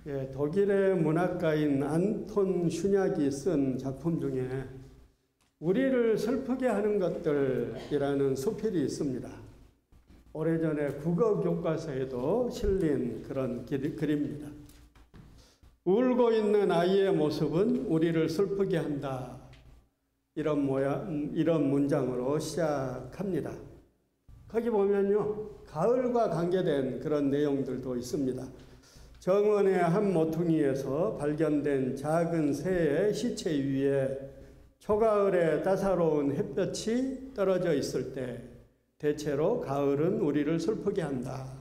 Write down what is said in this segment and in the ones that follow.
예, 독일의 문학가인 안톤 슈냑이 쓴 작품 중에 우리를 슬프게 하는 것들이라는 수필이 있습니다. 오래전에 국어 교과서에도 실린 그런 글입니다. 울고 있는 아이의 모습은 우리를 슬프게 한다. 이런 문장으로 시작합니다. 거기 보면요, 가을과 관계된 그런 내용들도 있습니다. 정원의 한 모퉁이에서 발견된 작은 새의 시체 위에 초가을의 따사로운 햇볕이 떨어져 있을 때 대체로 가을은 우리를 슬프게 한다.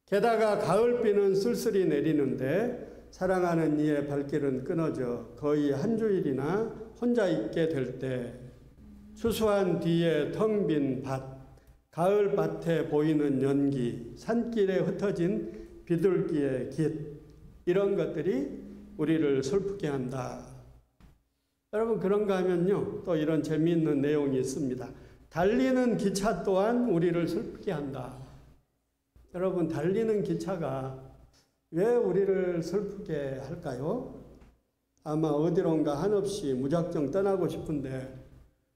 게다가 가을비는 쓸쓸히 내리는데 사랑하는 이의 발길은 끊어져 거의 한 주일이나 혼자 있게 될 때 추수한 뒤에 텅 빈 밭, 가을 밭에 보이는 연기, 산길에 흩어진 비둘기의 깃, 이런 것들이 우리를 슬프게 한다. 여러분, 그런가 하면요, 또 이런 재미있는 내용이 있습니다. 달리는 기차 또한 우리를 슬프게 한다. 여러분, 달리는 기차가 왜 우리를 슬프게 할까요? 아마 어디론가 한없이 무작정 떠나고 싶은데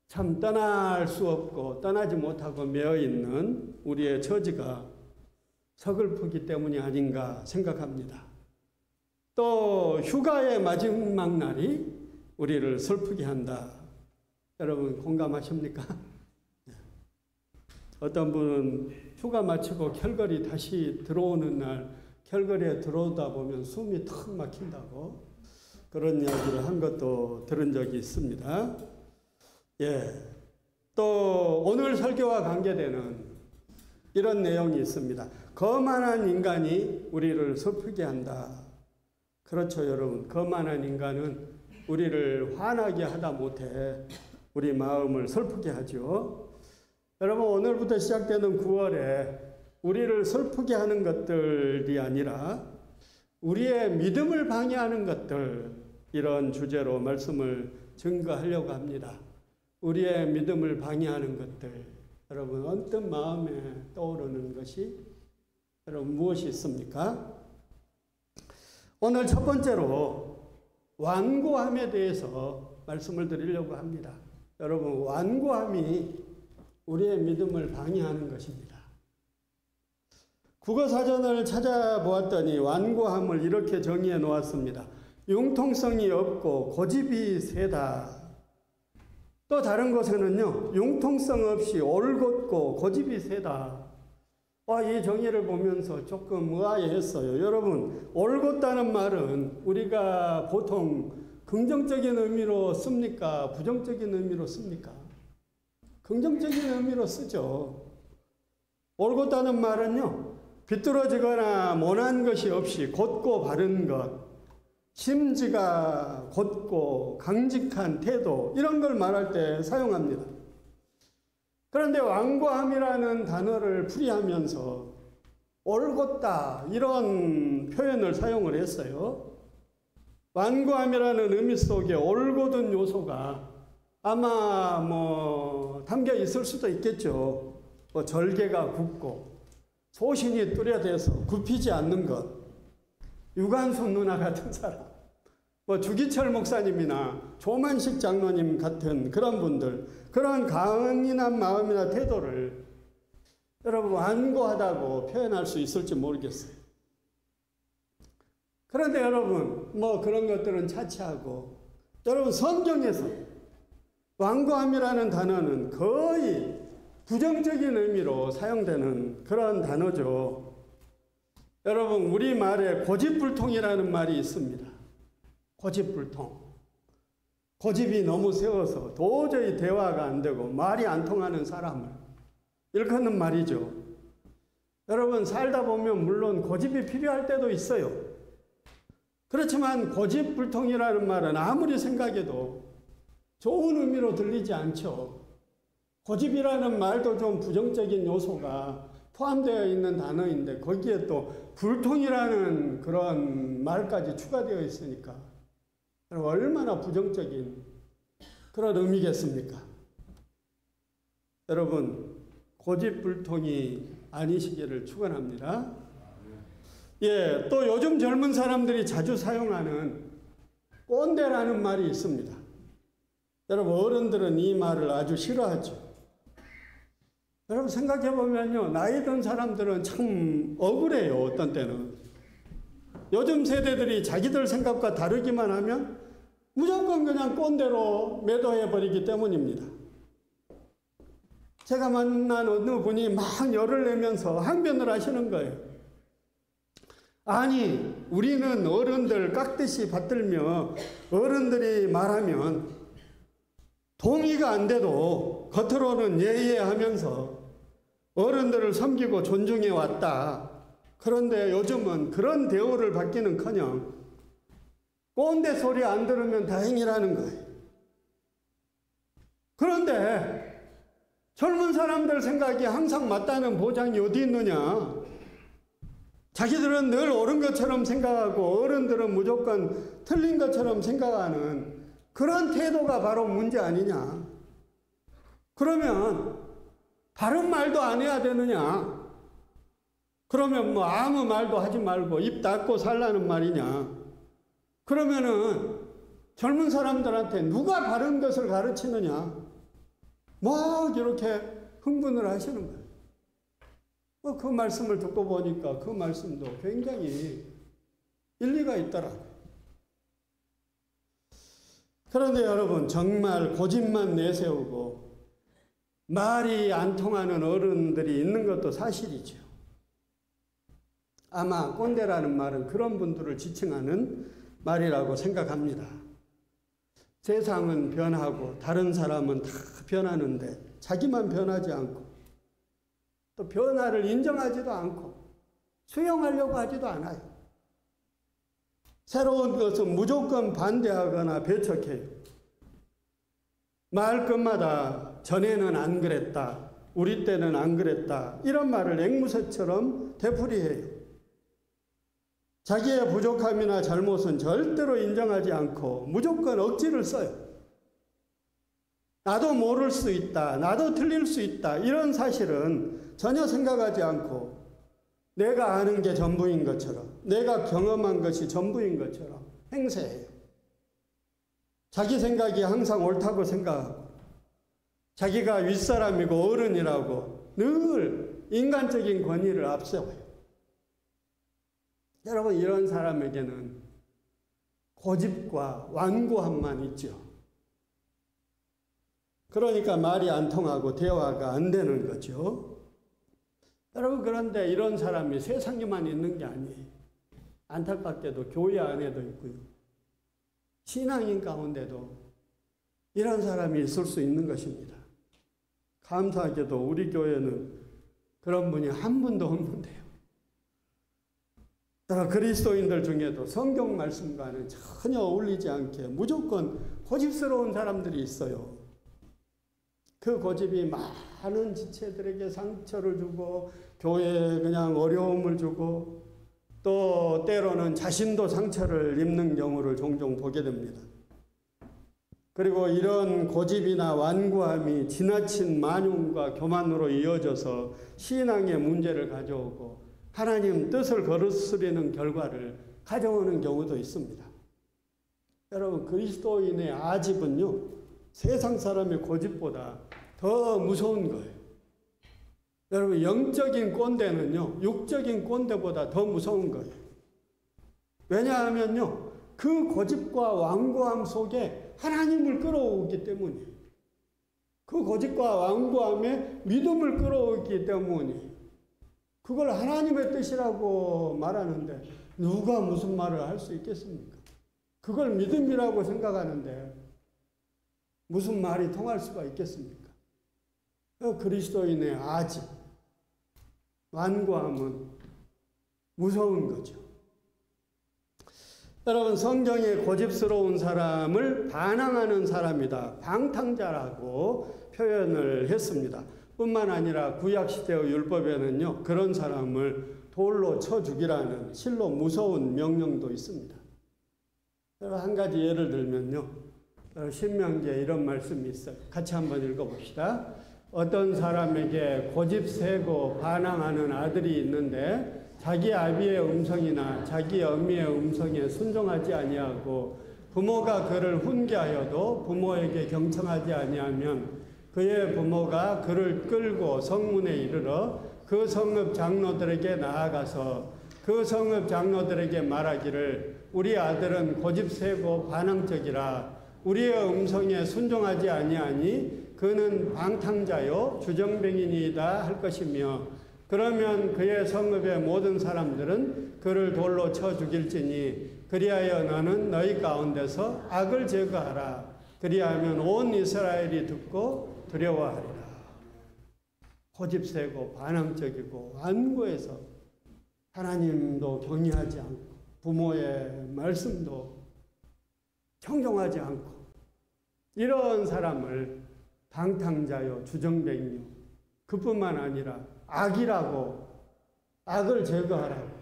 참 떠날 수 없고 떠나지 못하고 매여 있는 우리의 처지가 서글프기 때문이 아닌가 생각합니다. 또 휴가의 마지막 날이 우리를 슬프게 한다. 여러분 공감하십니까? 어떤 분은 휴가 마치고 캘거리 다시 들어오는 날 캘거리에 들어오다 보면 숨이 턱 막힌다고 그런 이야기를 한 것도 들은 적이 있습니다. 예. 또 오늘 설교와 관계되는 이런 내용이 있습니다. 거만한 인간이 우리를 슬프게 한다. 그렇죠, 여러분. 거만한 인간은 우리를 화나게 하다 못해 우리 마음을 슬프게 하죠. 여러분, 오늘부터 시작되는 9월에 우리를 슬프게 하는 것들이 아니라 우리의 믿음을 방해하는 것들, 이런 주제로 말씀을 증거하려고 합니다. 우리의 믿음을 방해하는 것들. 여러분, 언뜻 마음에 떠오르는 것이 여러분 무엇이 있습니까? 오늘 첫 번째로 완고함에 대해서 말씀을 드리려고 합니다. 여러분, 완고함이 우리의 믿음을 방해하는 것입니다. 국어사전을 찾아보았더니 완고함을 이렇게 정의해 놓았습니다. 융통성이 없고 고집이 세다. 또 다른 곳에는요, 융통성 없이 올곧고 고집이 세다. 이 정의를 보면서 조금 의아해했어요. 여러분, 올곧다는 말은 우리가 보통 긍정적인 의미로 씁니까? 부정적인 의미로 씁니까? 긍정적인 의미로 쓰죠. 올곧다는 말은요, 비뚤어지거나 모난 것이 없이 곧고 바른 것, 심지가 곧고 강직한 태도, 이런 걸 말할 때 사용합니다. 그런데 완고함이라는 단어를 풀이하면서 올곧다, 이런 표현을 사용을 했어요. 완고함이라는 의미 속에 올곧은 요소가 아마 담겨 있을 수도 있겠죠. 절개가 굳고 소신이 뚜렷해서 굽히지 않는 것, 유관순 누나 같은 사람, 주기철 목사님이나 조만식 장로님 같은 그런 분들, 그런 강인한 마음이나 태도를 여러분 완고하다고 표현할 수 있을지 모르겠어요. 그런데 여러분, 그런 것들은 차치하고, 여러분 성경에서 완고함이라는 단어는 거의 부정적인 의미로 사용되는 그런 단어죠. 여러분, 우리말에 고집불통이라는 말이 있습니다. 고집불통. 고집이 너무 세워서 도저히 대화가 안 되고 말이 안 통하는 사람을 일컫는 말이죠. 여러분, 살다 보면 물론 고집이 필요할 때도 있어요. 그렇지만 고집불통이라는 말은 아무리 생각해도 좋은 의미로 들리지 않죠. 고집이라는 말도 좀 부정적인 요소가 포함되어 있는 단어인데 거기에 또 불통이라는 그런 말까지 추가되어 있으니까 얼마나 부정적인 그런 의미겠습니까? 여러분, 고집불통이 아니시기를 축원합니다. 예, 또 요즘 젊은 사람들이 자주 사용하는 꼰대라는 말이 있습니다. 여러분, 어른들은 이 말을 아주 싫어하죠. 여러분, 생각해 보면요, 나이 든 사람들은 참 억울해요. 어떤 때는 요즘 세대들이 자기들 생각과 다르기만 하면 무조건 그냥 꼰대로 매도해 버리기 때문입니다. 제가 만난 어느 분이 막 열을 내면서 항변을 하시는 거예요. 아니, 우리는 어른들 깍듯이 받들며 어른들이 말하면 동의가 안 돼도 겉으로는 예예하면서 어른들을 섬기고 존중해 왔다. 그런데 요즘은 그런 대우를 받기는커녕 꼰대 소리 안 들으면 다행이라는 거예요. 그런데 젊은 사람들 생각이 항상 맞다는 보장이 어디 있느냐? 자기들은 늘 옳은 것처럼 생각하고 어른들은 무조건 틀린 것처럼 생각하는 그런 태도가 바로 문제 아니냐? 그러면 바른 말도 안 해야 되느냐? 그러면 뭐 아무 말도 하지 말고 입 닫고 살라는 말이냐? 그러면은 젊은 사람들한테 누가 바른 것을 가르치느냐? 막 이렇게 흥분을 하시는 거예요. 그 말씀을 듣고 보니까 그 말씀도 굉장히 일리가 있더라고요. 그런데 여러분, 정말 고집만 내세우고 말이 안 통하는 어른들이 있는 것도 사실이죠. 아마 꼰대라는 말은 그런 분들을 지칭하는 말이라고 생각합니다. 세상은 변하고 다른 사람은 다 변하는데 자기만 변하지 않고 또 변화를 인정하지도 않고 수용하려고 하지도 않아요. 새로운 것은 무조건 반대하거나 배척해요. 말끝마다 전에는 안 그랬다, 우리 때는 안 그랬다, 이런 말을 앵무새처럼 되풀이해요. 자기의 부족함이나 잘못은 절대로 인정하지 않고 무조건 억지를 써요. 나도 모를 수 있다, 나도 틀릴 수 있다, 이런 사실은 전혀 생각하지 않고 내가 아는 게 전부인 것처럼, 내가 경험한 것이 전부인 것처럼 행세해요. 자기 생각이 항상 옳다고 생각하고 자기가 윗사람이고 어른이라고 늘 인간적인 권위를 앞세워요. 여러분, 이런 사람에게는 고집과 완고함만 있죠. 그러니까 말이 안 통하고 대화가 안 되는 거죠. 여러분, 그런데 이런 사람이 세상에만 있는 게 아니에요. 안타깝게도 교회 안에도 있고요. 신앙인 가운데도 이런 사람이 있을 수 있는 것입니다. 감사하게도 우리 교회는 그런 분이 한 분도 없는데요. 그리스도인들 중에도 성경 말씀과는 전혀 어울리지 않게 무조건 고집스러운 사람들이 있어요. 그 고집이 많은 지체들에게 상처를 주고 교회에 그냥 어려움을 주고 또 때로는 자신도 상처를 입는 경우를 종종 보게 됩니다. 그리고 이런 고집이나 완고함이 지나친 만용과 교만으로 이어져서 신앙의 문제를 가져오고 하나님 뜻을 거스르는 결과를 가져오는 경우도 있습니다. 여러분, 그리스도인의 아집은요, 세상 사람의 고집보다 더 무서운 거예요. 여러분, 영적인 꼰대는요, 육적인 꼰대보다 더 무서운 거예요. 왜냐하면요, 그 고집과 완고함 속에 하나님을 끌어오기 때문이에요. 그 고집과 완고함에 믿음을 끌어오기 때문이에요. 그걸 하나님의 뜻이라고 말하는데 누가 무슨 말을 할 수 있겠습니까? 그걸 믿음이라고 생각하는데 무슨 말이 통할 수가 있겠습니까? 그리스도인의 아집, 완고함은 무서운 거죠. 여러분, 성경에 고집스러운 사람을 반항하는 사람이다, 방탕자라고 표현을 했습니다. 뿐만 아니라 구약시대의 율법에는요, 그런 사람을 돌로 쳐 죽이라는 실로 무서운 명령도 있습니다. 한 가지 예를 들면요, 신명기에 이런 말씀이 있어요. 같이 한번 읽어봅시다. 어떤 사람에게 고집세고 반항하는 아들이 있는데 자기 아비의 음성이나 자기 어미의 음성에 순종하지 아니하고 부모가 그를 훈계하여도 부모에게 경청하지 아니하면 그의 부모가 그를 끌고 성문에 이르러 그 성읍 장로들에게 나아가서 그 성읍 장로들에게 말하기를 우리 아들은 고집세고 반항적이라 우리의 음성에 순종하지 아니하니 그는 방탕자요 주정뱅이니이다 할 것이며 그러면 그의 성읍의 모든 사람들은 그를 돌로 쳐 죽일지니 그리하여 너는 너희 가운데서 악을 제거하라. 그리하면 온 이스라엘이 듣고 두려워하리라. 고집세고 반항적이고 완고해서 하나님도 경외하지 않고 부모의 말씀도 청종하지 않고 이런 사람을 방탕자요 주정뱅이요 그뿐만 아니라 악이라고 악을 제거하라고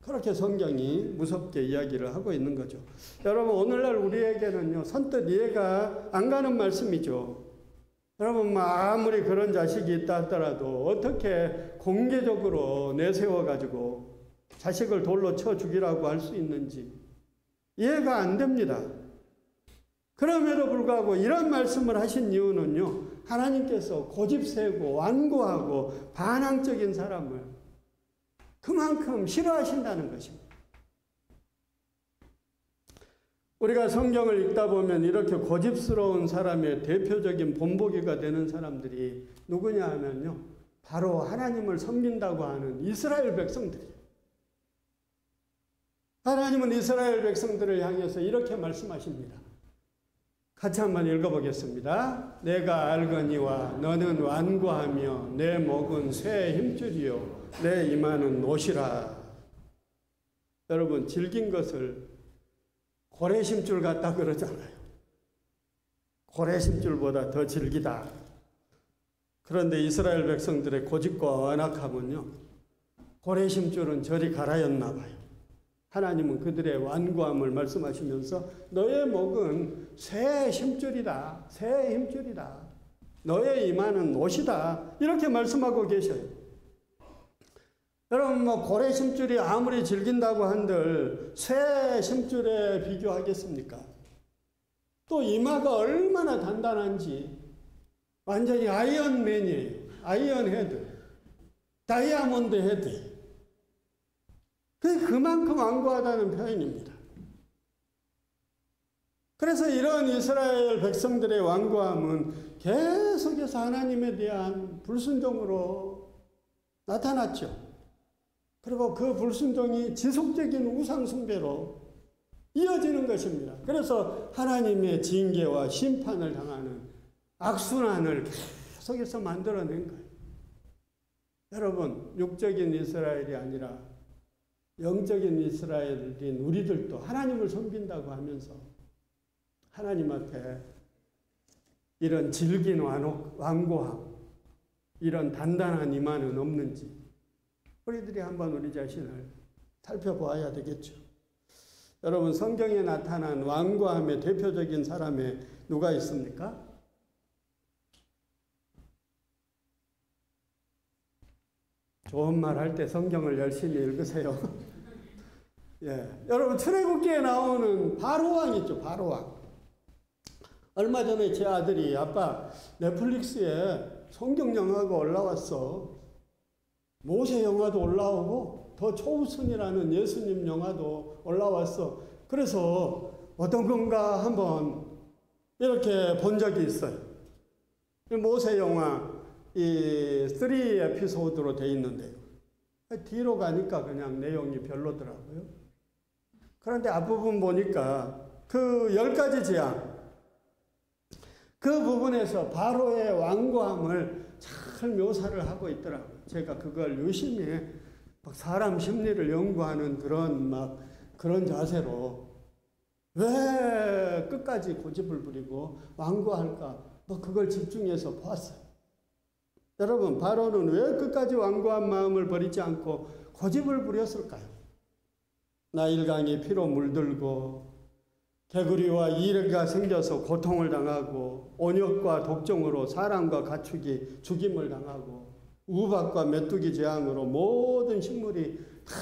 그렇게 성경이 무섭게 이야기를 하고 있는 거죠. 여러분 오늘날 우리에게는요 선뜻 이해가 안 가는 말씀이죠. 여러분 아무리 그런 자식이 있다 하더라도 어떻게 공개적으로 내세워 가지고 자식을 돌로 쳐 죽이라고 할 수 있는지 이해가 안 됩니다. 그럼에도 불구하고 이런 말씀을 하신 이유는요 하나님께서 고집세고 완고하고 반항적인 사람을 그만큼 싫어하신다는 것입니다. 우리가 성경을 읽다 보면 이렇게 고집스러운 사람의 대표적인 본보기가 되는 사람들이 누구냐 하면요 바로 하나님을 섬긴다고 하는 이스라엘 백성들이에요. 하나님은 이스라엘 백성들을 향해서 이렇게 말씀하십니다. 같이 한번 읽어보겠습니다. 내가 알거니와 너는 완고하며 내 목은 쇠의 힘줄이요 내 이마는 옷이라. 여러분 질긴 것을 고래심줄 같다 그러잖아요. 고래심줄보다 더 질기다. 그런데 이스라엘 백성들의 고집과 완악함은요 고래심줄은 저리 가라였나 봐요. 하나님은 그들의 완고함을 말씀하시면서 너의 목은 새 힘줄이다. 새 힘줄이다. 너의 이마는 옷이다. 이렇게 말씀하고 계셔요. 여러분 고래 심줄이 아무리 질긴다고 한들 새 심줄에 비교하겠습니까? 또 이마가 얼마나 단단한지 완전히 아이언맨이에요. 아이언 헤드. 다이아몬드 헤드. 그만큼 완고하다는 표현입니다. 그래서 이런 이스라엘 백성들의 완고함은 계속해서 하나님에 대한 불순종으로 나타났죠. 그리고 그 불순종이 지속적인 우상숭배로 이어지는 것입니다. 그래서 하나님의 징계와 심판을 당하는 악순환을 계속해서 만들어낸 거예요. 여러분, 육적인 이스라엘이 아니라 영적인 이스라엘인 우리들도 하나님을 섬긴다고 하면서 하나님 앞에 이런 질긴 완고함, 이런 단단한 이마는 없는지 우리들이 한번 우리 자신을 살펴보아야 되겠죠. 여러분 성경에 나타난 완고함의 대표적인 사람에 누가 있습니까? 좋은 말 할 때 성경을 열심히 읽으세요. 예, 여러분 출애굽기에 나오는 바로왕 있죠. 바로왕. 얼마 전에 제 아들이 아빠 넷플릭스에 성경 영화가 올라왔어. 모세 영화도 올라오고 더 초우순이라는 예수님 영화도 올라왔어. 그래서 어떤 건가 한번 이렇게 본 적이 있어요. 모세 영화 이 3 에피소드로 돼 있는데요. 뒤로 가니까 그냥 내용이 별로더라고요. 그런데 앞부분 보니까 그 10가지 재앙, 그 부분에서 바로의 완고함을 잘 묘사를 하고 있더라고요. 제가 그걸 유심히 막 사람 심리를 연구하는 그런 자세로 왜 끝까지 고집을 부리고 완고할까? 그걸 집중해서 보았어요. 여러분, 바로는 왜 끝까지 완고한 마음을 버리지 않고 고집을 부렸을까요? 나일강이 피로 물들고 개구리와 이래가 생겨서 고통을 당하고 온역과 독종으로 사람과 가축이 죽임을 당하고 우박과 메뚜기 재앙으로 모든 식물이 다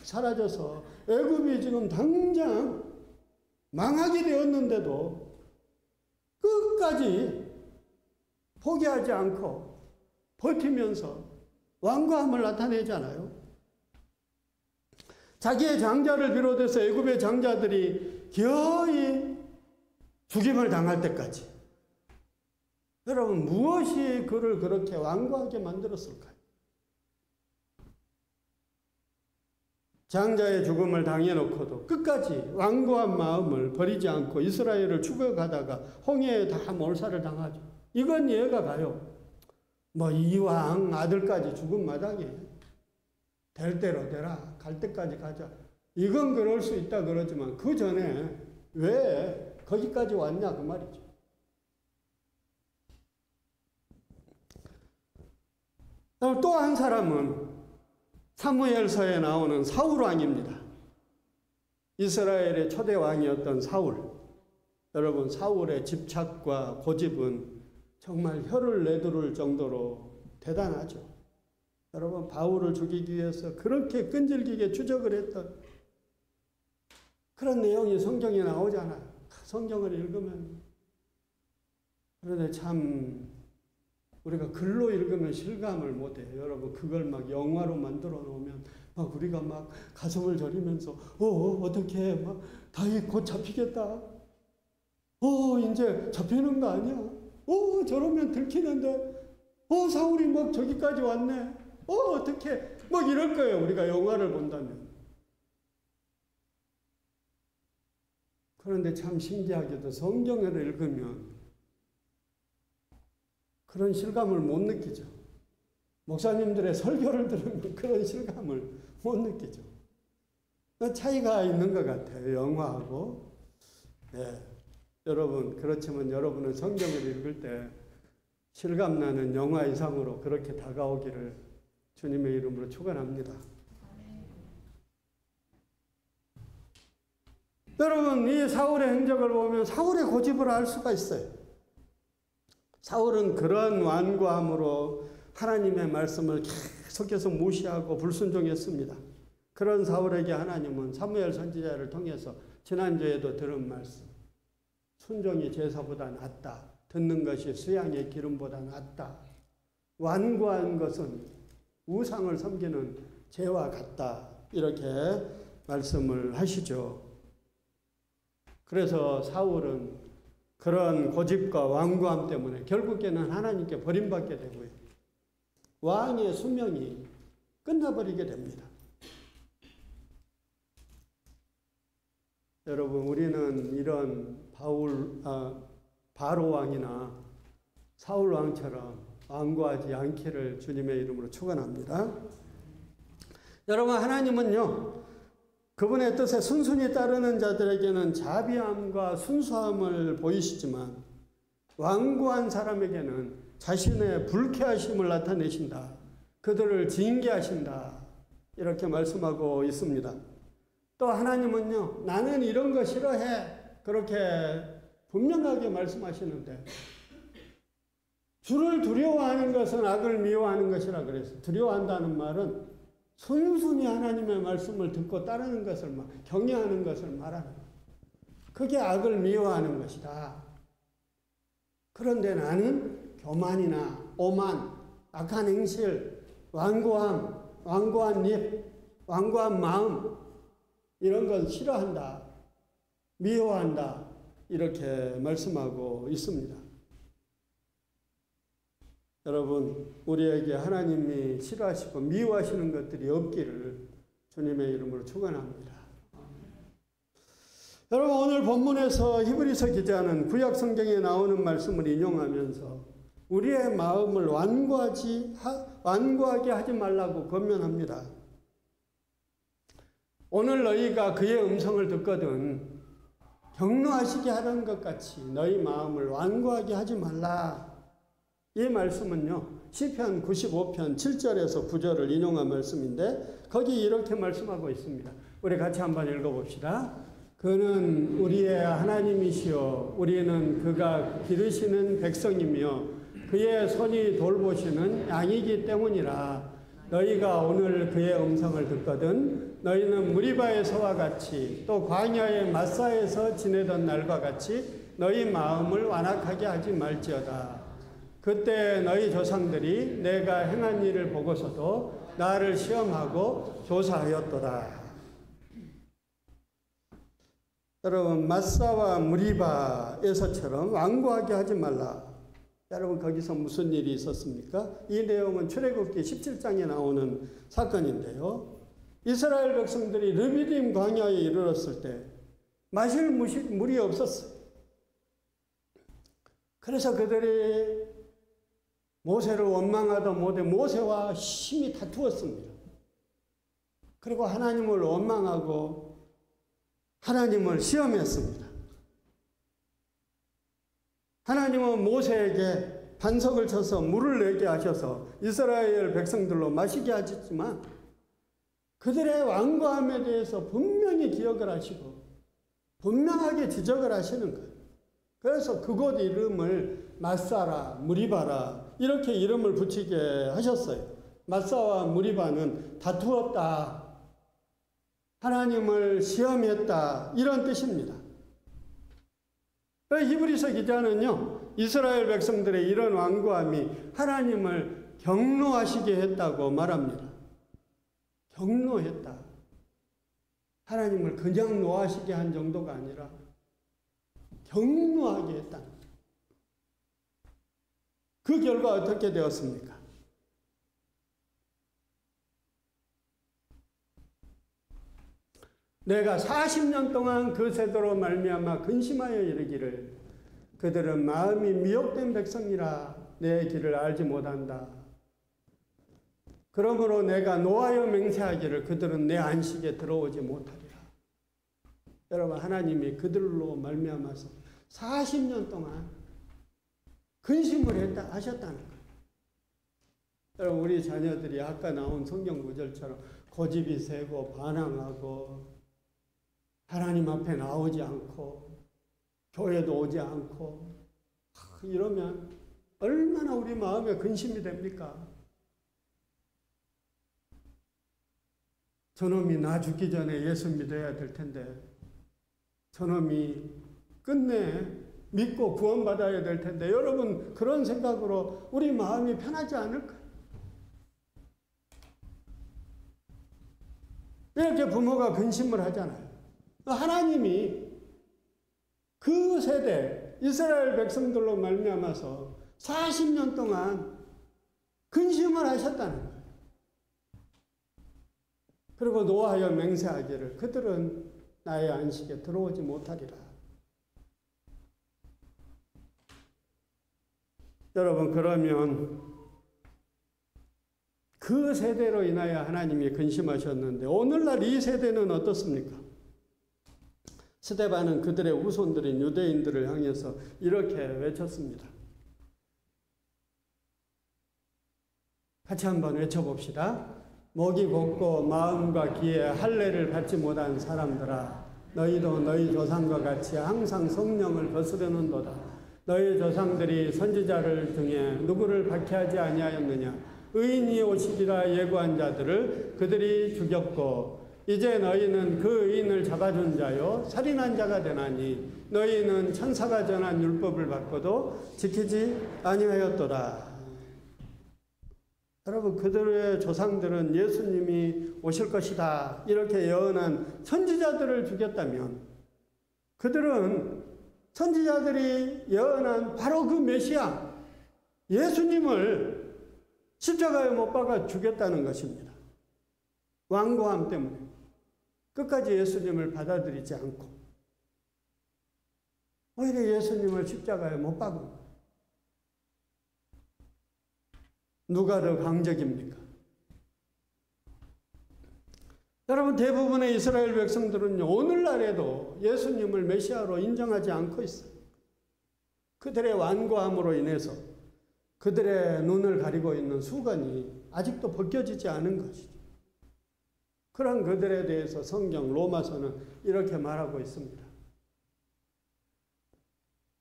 사라져서 애굽이 지금 당장 망하게 되었는데도 끝까지 포기하지 않고 버티면서 완고함을 나타내잖아요. 자기의 장자를 비롯해서 애굽의 장자들이 기어이 죽임을 당할 때까지. 여러분, 무엇이 그를 그렇게 완고하게 만들었을까요? 장자의 죽음을 당해놓고도 끝까지 완고한 마음을 버리지 않고 이스라엘을 죽어가다가 홍해에 다 몰살을 당하죠. 이건 이해가 가요. 뭐 이왕 아들까지 죽은 마당에 될 대로 되라, 갈 때까지 가자. 이건 그럴 수 있다 그러지만 그 전에 왜 거기까지 왔냐 그 말이죠. 또 한 사람은 사무엘서에 나오는 사울 왕입니다. 이스라엘의 초대 왕이었던 사울. 여러분, 사울의 집착과 고집은 정말 혀를 내두를 정도로 대단하죠. 여러분, 바울을 죽이기 위해서 그렇게 끈질기게 추적을 했던 그런 내용이 성경에 나오잖아요. 성경을 읽으면. 그런데 참 우리가 글로 읽으면 실감을 못해요. 여러분, 그걸 막 영화로 만들어 놓으면 막 우리가 막 가슴을 저리면서 어떻게 막 다윗 곧 잡히겠다. 이제 잡히는 거 아니야. 저러면 들키는데 사울이 막 저기까지 왔네. 어떻게 막 이럴 거예요. 우리가 영화를 본다면. 그런데 참 신기하게도 성경을 읽으면 그런 실감을 못 느끼죠. 목사님들의 설교를 들으면 그런 실감을 못 느끼죠. 차이가 있는 것 같아요. 영화하고. 네. 여러분, 그렇지만 여러분은 성경을 읽을 때 실감나는 영화 이상으로 그렇게 다가오기를 주님의 이름으로 축원합니다. 여러분, 이 사울의 행적을 보면 사울의 고집을 알 수가 있어요. 사울은 그런 완고함으로 하나님의 말씀을 계속해서 무시하고 불순종했습니다. 그런 사울에게 하나님은 사무엘 선지자를 통해서 지난주에도 들은 말씀, 순종이 제사보다 낫다. 듣는 것이 수양의 기름보다 낫다. 완고한 것은 우상을 섬기는 죄와 같다. 이렇게 말씀을 하시죠. 그래서 사울은 그런 고집과 완고함 때문에 결국에는 하나님께 버림받게 되고요. 왕의 수명이 끝나버리게 됩니다. 여러분, 우리는 이런 바로 왕이나 사울 왕처럼 완고하지 않기를 주님의 이름으로 축원합니다. 여러분, 하나님은요, 그분의 뜻에 순순히 따르는 자들에게는 자비함과 순수함을 보이시지만 완고한 사람에게는 자신의 불쾌하심을 나타내신다. 그들을 징계하신다. 이렇게 말씀하고 있습니다. 또 하나님은요, 나는 이런 거 싫어해. 그렇게 분명하게 말씀하시는데 주를 두려워하는 것은 악을 미워하는 것이라 그랬어요. 두려워한다는 말은 순순히 하나님의 말씀을 듣고 따르는 것을 경외하는 것을 말하는 거예요. 그게 악을 미워하는 것이다. 그런데 나는 교만이나 오만, 악한 행실, 완고함, 완고한 입, 완고한 마음 이런 건 싫어한다. 미워한다. 이렇게 말씀하고 있습니다. 여러분, 우리에게 하나님이 싫어하시고 미워하시는 것들이 없기를 주님의 이름으로 축원합니다. 여러분, 오늘 본문에서 히브리서 기자는 구약 성경에 나오는 말씀을 인용하면서 우리의 마음을 완고하게 하지 말라고 권면합니다. 오늘 너희가 그의 음성을 듣거든 경노하시게 하던 것 같이 너희 마음을 완고하게 하지 말라. 이 말씀은요, 시편 95편 7절에서 9절을 인용한 말씀인데 거기 이렇게 말씀하고 있습니다. 우리 같이 한번 읽어봅시다. 그는 우리의 하나님이시요 우리는 그가 기르시는 백성이며 그의 손이 돌보시는 양이기 때문이라. 너희가 오늘 그의 음성을 듣거든 너희는 무리바에서와 같이 또 광야의 마사에서 지내던 날과 같이 너희 마음을 완악하게 하지 말지어다. 그때 너희 조상들이 내가 행한 일을 보고서도 나를 시험하고 조사하였도다. 여러분, 마사와 무리바에서처럼 완고하게 하지 말라. 여러분, 거기서 무슨 일이 있었습니까? 이 내용은 출애굽기 17장에 나오는 사건인데요. 이스라엘 백성들이 르비딤 광야에 이르렀을 때 마실 물이 없었어요. 그래서 그들이 모세를 원망하다 못해 모세와 심히 다투었습니다. 그리고 하나님을 원망하고 하나님을 시험했습니다. 하나님은 모세에게 반석을 쳐서 물을 내게 하셔서 이스라엘 백성들로 마시게 하셨지만 그들의 완고함에 대해서 분명히 기억을 하시고 분명하게 지적을 하시는 거예요. 그래서 그곳 이름을 마사라, 무리바라 이렇게 이름을 붙이게 하셨어요. 마사와 무리바는 다투었다, 하나님을 시험했다 이런 뜻입니다. 히브리서 기자는요, 이스라엘 백성들의 이런 완고함이 하나님을 경노하시게 했다고 말합니다. 경노했다. 하나님을 그냥 노하시게 한 정도가 아니라 경노하게 했다. 그 결과 어떻게 되었습니까? 내가 40년 동안 그 세대로 말미암아 근심하여 이르기를 그들은 마음이 미혹된 백성이라 내 길을 알지 못한다. 그러므로 내가 노하여 맹세하기를 그들은 내 안식에 들어오지 못하리라. 여러분, 하나님이 그들로 말미암아서 40년 동안 근심을 하셨다는 거예요. 여러분, 우리 자녀들이 아까 나온 성경 구절처럼 고집이 세고 반항하고 하나님 앞에 나오지 않고 교회도 오지 않고 이러면 얼마나 우리 마음에 근심이 됩니까? 저놈이 나 죽기 전에 예수 믿어야 될 텐데, 저놈이 끝내 믿고 구원받아야 될 텐데, 여러분 그런 생각으로 우리 마음이 편하지 않을까요? 이렇게 부모가 근심을 하잖아요. 하나님이 그 세대 이스라엘 백성들로 말미암아서 40년 동안 근심을 하셨다는 거예요. 그리고 노하여 맹세하기를 그들은 나의 안식에 들어오지 못하리라. 여러분, 그러면 그 세대로 인하여 하나님이 근심하셨는데 오늘날 이 세대는 어떻습니까? 스데반은 그들의 후손들인 유대인들을 향해서 이렇게 외쳤습니다. 같이 한번 외쳐봅시다. 목이 곧고 마음과 귀에 할례를 받지 못한 사람들아, 너희도 너희 조상과 같이 항상 성령을 거스르는도다. 너희 조상들이 선지자를 중에 누구를 박해하지 아니하였느냐? 의인이 오시리라 예고한 자들을 그들이 죽였고 이제 너희는 그 의인을 잡아준 자요 살인한 자가 되나니 너희는 천사가 전한 율법을 받고도 지키지 아니하였도다. 여러분, 그들의 조상들은 예수님이 오실 것이다 이렇게 예언한 선지자들을 죽였다면 그들은 선지자들이 예언한 바로 그 메시아 예수님을 십자가에 못 박아 죽였다는 것입니다. 완고함 때문에 끝까지 예수님을 받아들이지 않고 오히려 예수님을 십자가에 못 박은 거예요. 누가 더 강적입니까? 여러분, 대부분의 이스라엘 백성들은요, 오늘날에도 예수님을 메시아로 인정하지 않고 있어요. 그들의 완고함으로 인해서 그들의 눈을 가리고 있는 수건이 아직도 벗겨지지 않은 것이죠. 그런 그들에 대해서 성경 로마서는 이렇게 말하고 있습니다.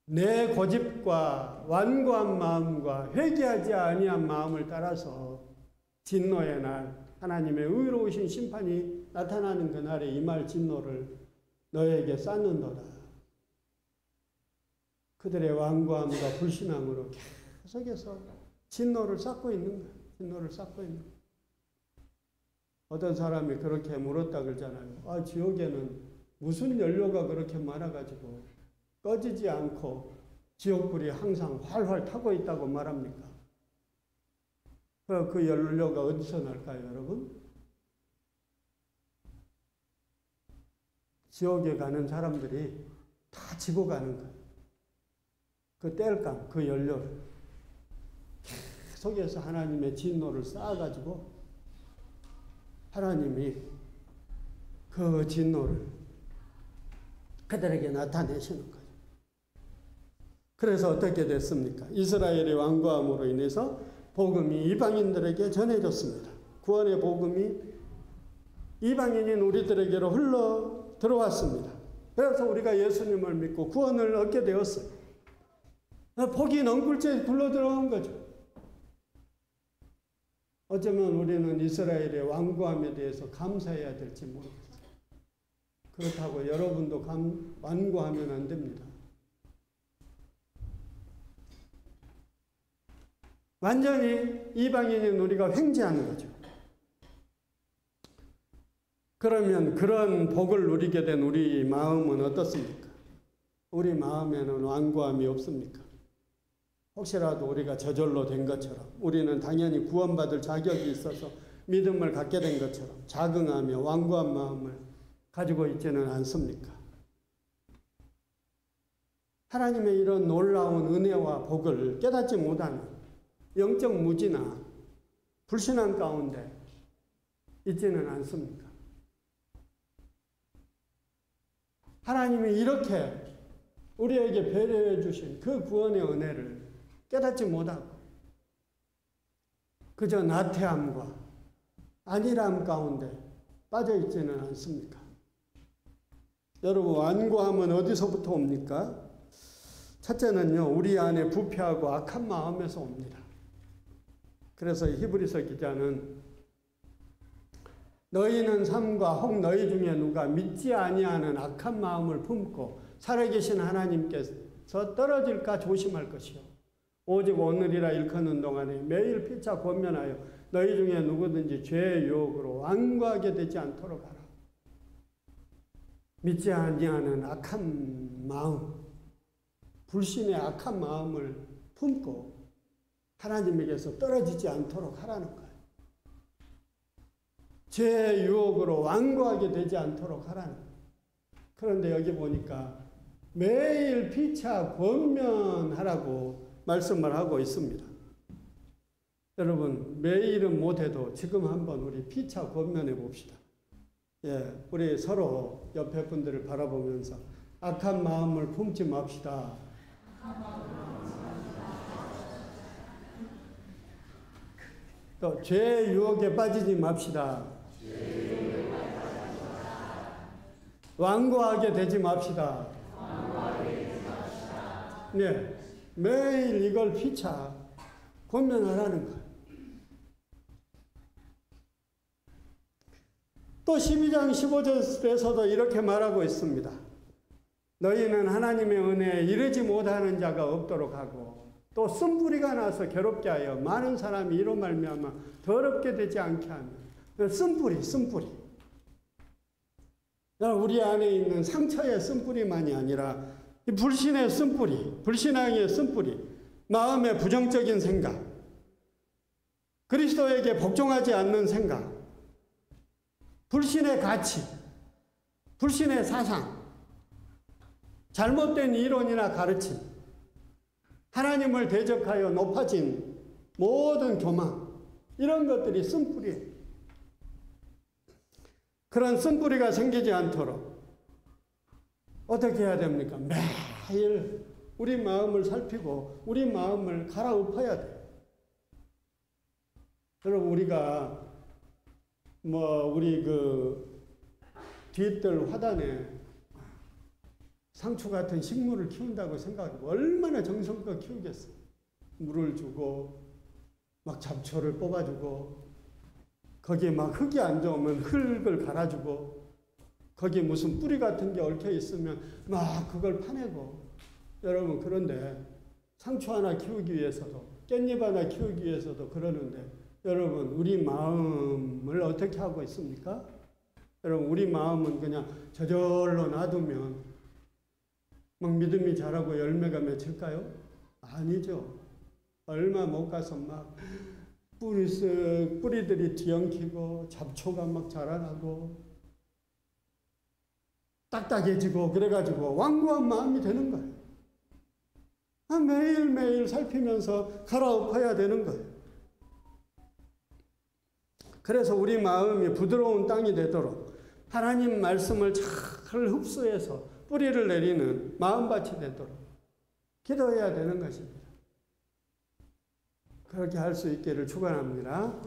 내 고집과 완고한 마음과 회개하지 아니한 마음을 따라서 진노의 날, 하나님의 의로우신 심판이 나타나는 그날에 임할 진노를 너에게 쌓는도다. 그들의 완고함과 불신앙으로 계속해서 진노를 쌓고 있는 거예요. 진노를 쌓고 있는 거예요. 어떤 사람이 그렇게 물었다 그러잖아요. 아, 지옥에는 무슨 연료가 그렇게 많아가지고 꺼지지 않고 지옥불이 항상 활활 타고 있다고 말합니까? 그 연료가 어디서 날까요, 여러분? 지옥에 가는 사람들이 다 지고 가는 거예요. 그 땔감, 그 연료를 계속해서 하나님의 진노를 쌓아가지고 하나님이 그 진노를 그들에게 나타내시는 거예요. 그래서 어떻게 됐습니까? 이스라엘의 완고함으로 인해서 복음이 이방인들에게 전해졌습니다. 구원의 복음이 이방인인 우리들에게로 흘러 들어왔습니다. 그래서 우리가 예수님을 믿고 구원을 얻게 되었어요. 복이 넝굴째 굴러 들어온 거죠. 어쩌면 우리는 이스라엘의 완고함에 대해서 감사해야 될지 모르겠어요. 그렇다고 여러분도 완고하면 안 됩니다. 완전히 이방인인 우리가 횡재하는 거죠. 그러면 그런 복을 누리게 된 우리 마음은 어떻습니까? 우리 마음에는 완고함이 없습니까? 혹시라도 우리가 저절로 된 것처럼 우리는 당연히 구원받을 자격이 있어서 믿음을 갖게 된 것처럼 자긍하며 완고한 마음을 가지고 있지는 않습니까? 하나님의 이런 놀라운 은혜와 복을 깨닫지 못하는 영적 무지나 불신앙 가운데 있지는 않습니까? 하나님이 이렇게 우리에게 배려해 주신 그 구원의 은혜를 깨닫지 못하고 그저 나태함과 안일함 가운데 빠져 있지는 않습니까? 여러분, 완고함은 어디서부터 옵니까? 첫째는요, 우리 안에 부패하고 악한 마음에서 옵니다. 그래서 히브리서 기자는 너희는 삼가 혹 너희 중에 누가 믿지 아니하는 악한 마음을 품고 살아계신 하나님께서 떨어질까 조심할 것이요. 오직 오늘이라 일컫는 동안에 매일 피차 권면하여 너희 중에 누구든지 죄의 유혹으로 완고하게 되지 않도록 하라. 믿지 아니하는 악한 마음, 불신의 악한 마음을 품고 하나님에게서 떨어지지 않도록 하라는 거예요. 죄의 유혹으로 완고하게 되지 않도록 하라는 거예요. 그런데 여기 보니까 매일 피차 권면하라고 말씀을 하고 있습니다. 여러분, 매일은 못해도 지금 한번 우리 피차 권면해 봅시다. 예, 우리 서로 옆에 분들을 바라보면서 악한 마음을 품지 맙시다. 또 죄의 유혹에 빠지지 맙시다. 완고하게 되지 맙시다. 네, 매일 이걸 피차 권면하라는 거예요. 또 12장 15절에서도 이렇게 말하고 있습니다. 너희는 하나님의 은혜에 이르지 못하는 자가 없도록 하고 또 쓴뿌리가 나서 괴롭게 하여 많은 사람이 이로 말미암아 더럽게 되지 않게 하며. 쓴뿌리. 우리 안에 있는 상처의 쓴뿌리만이 아니라 불신의 쓴뿌리, 불신앙의 쓴뿌리, 마음의 부정적인 생각, 그리스도에게 복종하지 않는 생각, 불신의 가치, 불신의 사상, 잘못된 이론이나 가르침, 하나님을 대적하여 높아진 모든 교만, 이런 것들이 쓴뿌리예요. 그런 쓴뿌리가 생기지 않도록 어떻게 해야 됩니까? 매일 우리 마음을 살피고 우리 마음을 갈아엎어야 돼요. 여러분, 우리가 우리 뒤뜰 화단에 상추 같은 식물을 키운다고 생각하고 얼마나 정성껏 키우겠어. 물을 주고 막 잡초를 뽑아주고 거기에 막 흙이 안 좋으면 흙을 갈아주고 거기에 무슨 뿌리 같은 게 얽혀 있으면 막 그걸 파내고. 여러분, 그런데 상추 하나 키우기 위해서도 깻잎 하나 키우기 위해서도 그러는데 여러분, 우리 마음을 어떻게 하고 있습니까? 여러분, 우리 마음은 그냥 저절로 놔두면 막 믿음이 자라고 열매가 맺힐까요? 아니죠. 얼마 못 가서 막 뿌리들이 뒤엉키고 잡초가 막 자라나고 딱딱해지고 그래가지고 완고한 마음이 되는 거예요. 매일매일 살피면서 갈아엎어야 되는 거예요. 그래서 우리 마음이 부드러운 땅이 되도록 하나님 말씀을 잘 흡수해서 뿌리를 내리는 마음밭이 되도록 기도해야 되는 것입니다. 그렇게 할 수 있기를 축원합니다.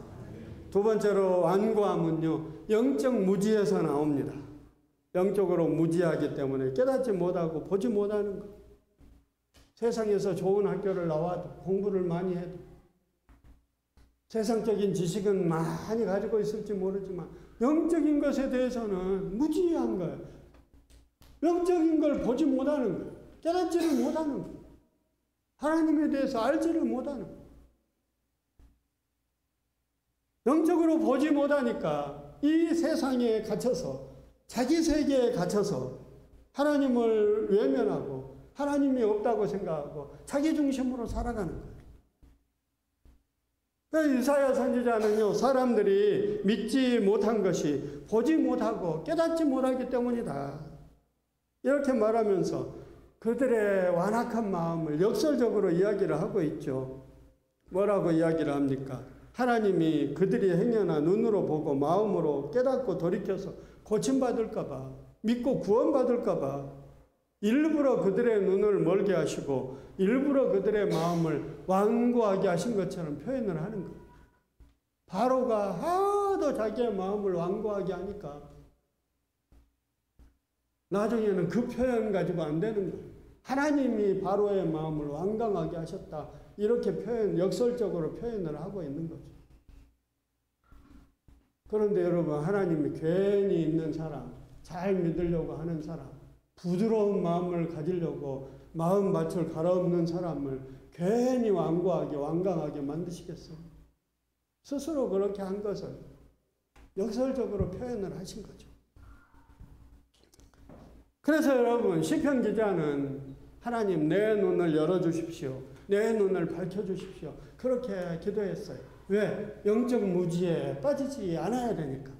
두 번째로 완고함은요, 영적 무지에서 나옵니다. 영적으로 무지하기 때문에 깨닫지 못하고 보지 못하는 것. 세상에서 좋은 학교를 나와도 공부를 많이 해도 세상적인 지식은 많이 가지고 있을지 모르지만 영적인 것에 대해서는 무지한 거예요. 영적인 걸 보지 못하는 거예요. 깨닫지를 못하는 거예요. 하나님에 대해서 알지를 못하는 거예요. 영적으로 보지 못하니까 이 세상에 갇혀서 자기 세계에 갇혀서 하나님을 외면하고 하나님이 없다고 생각하고 자기 중심으로 살아가는 거예요. 이사야 선지자는요, 사람들이 믿지 못한 것이 보지 못하고 깨닫지 못하기 때문이다, 이렇게 말하면서 그들의 완악한 마음을 역설적으로 이야기를 하고 있죠. 뭐라고 이야기를 합니까? 하나님이 그들이 행여나 눈으로 보고 마음으로 깨닫고 돌이켜서 고침받을까 봐, 믿고 구원받을까 봐 일부러 그들의 눈을 멀게 하시고 일부러 그들의 마음을 완고하게 하신 것처럼 표현을 하는 거예요. 바로가 하도 자기의 마음을 완고하게 하니까 나중에는 그 표현 가지고 안 되는 거예요. 하나님이 바로의 마음을 완강하게 하셨다, 이렇게 역설적으로 표현을 하고 있는 거죠. 그런데 여러분, 하나님이 괜히 있는 사람, 잘 믿으려고 하는 사람, 부드러운 마음을 가지려고 마음밭을 갈아엎는 사람을 괜히 완고하게 완강하게 만드시겠어요? 스스로 그렇게 한 것을 역설적으로 표현을 하신 거죠. 그래서 여러분, 시편 기자는 하나님, 내 눈을 열어주십시오, 내 눈을 밝혀주십시오, 그렇게 기도했어요. 왜? 영적 무지에 빠지지 않아야 되니까.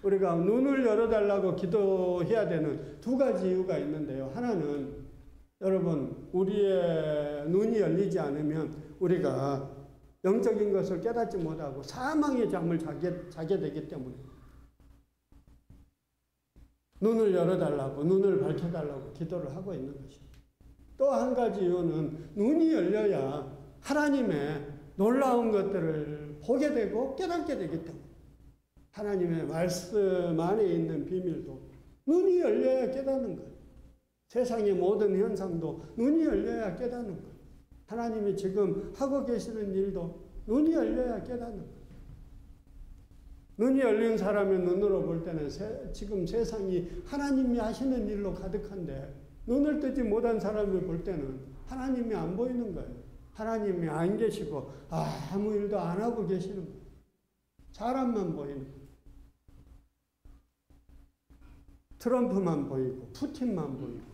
우리가 눈을 열어달라고 기도해야 되는 두 가지 이유가 있는데요. 하나는 여러분, 우리의 눈이 열리지 않으면 우리가 영적인 것을 깨닫지 못하고 사망의 잠을 자게 되기 때문에 눈을 열어달라고, 눈을 밝혀달라고 기도를 하고 있는 것입니다. 또 한 가지 이유는 눈이 열려야 하나님의 놀라운 것들을 보게 되고 깨닫게 되기 때문에, 하나님의 말씀 안에 있는 비밀도 눈이 열려야 깨닫는 거예요. 세상의 모든 현상도 눈이 열려야 깨닫는 거예요. 하나님이 지금 하고 계시는 일도 눈이 열려야 깨닫는 거예요. 눈이 열린 사람의 눈으로 볼 때는 지금 세상이 하나님이 하시는 일로 가득한데, 눈을 뜨지 못한 사람을 볼 때는 하나님이 안 보이는 거예요. 하나님이 안 계시고 아무 일도 안 하고 계시는 거예요. 사람만 보이는 거예요. 트럼프만 보이고 푸틴만 보이고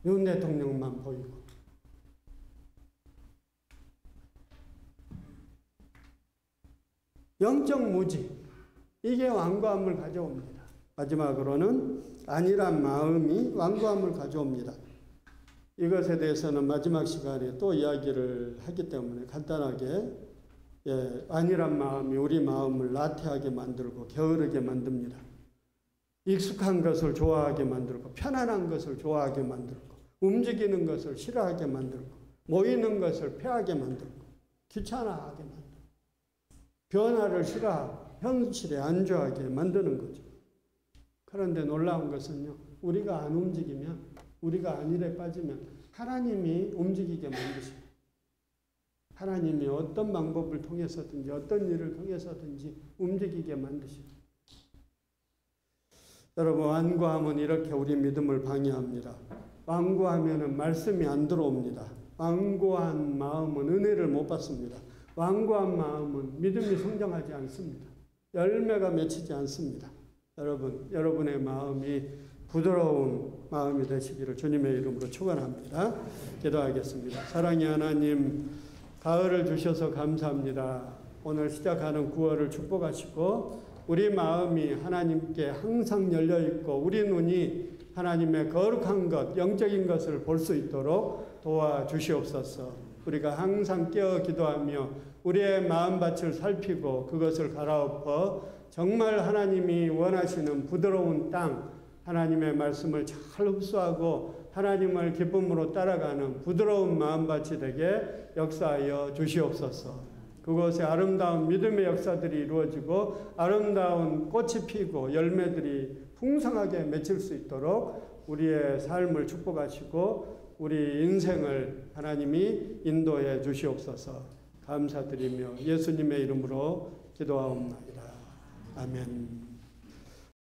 윤 대통령만 보이고. 영적 무지, 이게 완고함을 가져옵니다. 마지막으로는 안일한 마음이 완고함을 가져옵니다. 이것에 대해서는 마지막 시간에 또 이야기를 하기 때문에 간단하게, 안일한 마음이 우리 마음을 나태하게 만들고 게으르게 만듭니다. 익숙한 것을 좋아하게 만들고 편안한 것을 좋아하게 만들고 움직이는 것을 싫어하게 만들고 모이는 것을 패하게 만들고 귀찮아하게 만들고 변화를 싫어하고 현실에 안주하게 만드는 거죠. 그런데 놀라운 것은요, 우리가 안 움직이면, 우리가 안일에 빠지면 하나님이 움직이게 만드십니다. 하나님이 어떤 방법을 통해서든지 어떤 일을 통해서든지 움직이게 만드십니다. 여러분, 완고함은 이렇게 우리 믿음을 방해합니다. 완고하면 말씀이 안 들어옵니다. 완고한 마음은 은혜를 못 받습니다. 완고한 마음은 믿음이 성장하지 않습니다. 열매가 맺히지 않습니다. 여러분, 여러분의 마음이 부드러운 마음이 되시기를 주님의 이름으로 축원합니다. 기도하겠습니다. 사랑의 하나님, 가을을 주셔서 감사합니다. 오늘 시작하는 9월을 축복하시고 우리 마음이 하나님께 항상 열려있고 우리 눈이 하나님의 거룩한 것, 영적인 것을 볼 수 있도록 도와주시옵소서. 우리가 항상 깨어 기도하며 우리의 마음밭을 살피고 그것을 갈아엎어 정말 하나님이 원하시는 부드러운 땅, 하나님의 말씀을 잘 흡수하고 하나님을 기쁨으로 따라가는 부드러운 마음밭이 되게 역사하여 주시옵소서. 그곳에 아름다운 믿음의 역사들이 이루어지고 아름다운 꽃이 피고 열매들이 풍성하게 맺힐 수 있도록 우리의 삶을 축복하시고 우리 인생을 하나님이 인도해 주시옵소서. 감사드리며 예수님의 이름으로 기도하옵나이다. 아멘.